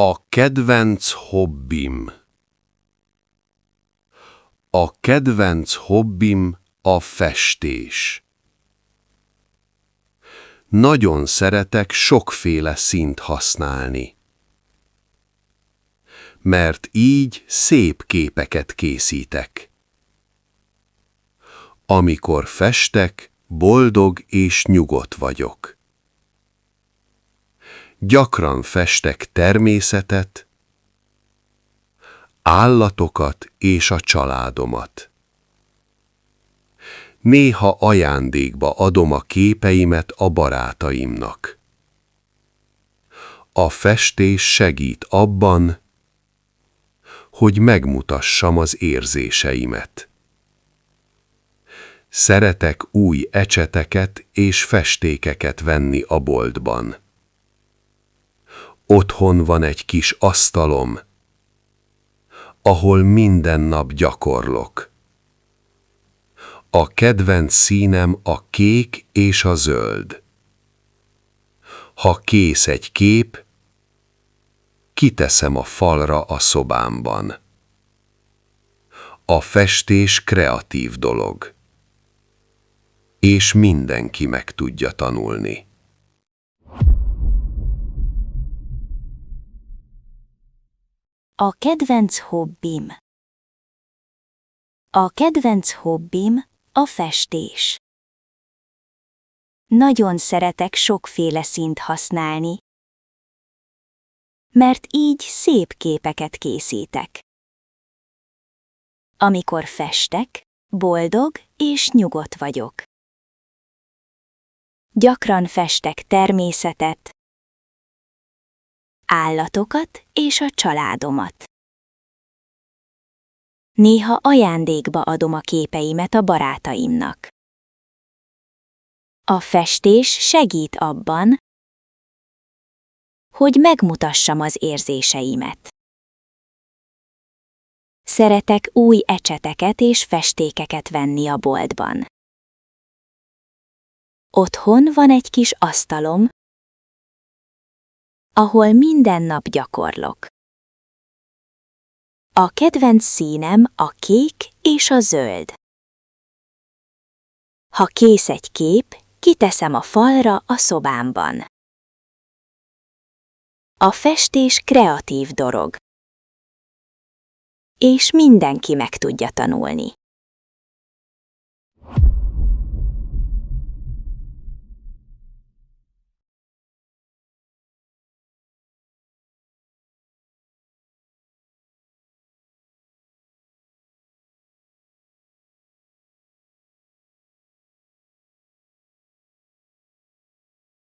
A kedvenc hobbim. A kedvenc hobbim a festés. Nagyon szeretek sokféle színt használni, mert így szép képeket készítek. Amikor festek, boldog és nyugodt vagyok. Gyakran festek természetet, állatokat és a családomat. Néha ajándékba adom a képeimet a barátaimnak. A festés segít abban, hogy megmutassam az érzéseimet. Szeretek új ecseteket és festékeket venni a boltban. Otthon van egy kis asztalom, ahol minden nap gyakorlok. A kedvenc színem a kék és a zöld. Ha kész egy kép, kiteszem a falra a szobámban. A festés kreatív dolog, és mindenki meg tudja tanulni. A kedvenc hobbim. A kedvenc hobbim a festés. Nagyon szeretek sokféle színt használni, mert így szép képeket készítek. Amikor festek, boldog és nyugodt vagyok. Gyakran festek természetet, állatokat és a családomat. Néha ajándékba adom a képeimet a barátaimnak. A festés segít abban, hogy megmutassam az érzéseimet. Szeretek új ecseteket és festékeket venni a boltban. Otthon van egy kis asztalom, ahol minden nap gyakorlok. A kedvenc színem a kék és a zöld. Ha kész egy kép, kiteszem a falra a szobámban. A festés kreatív dolog, és mindenki meg tudja tanulni.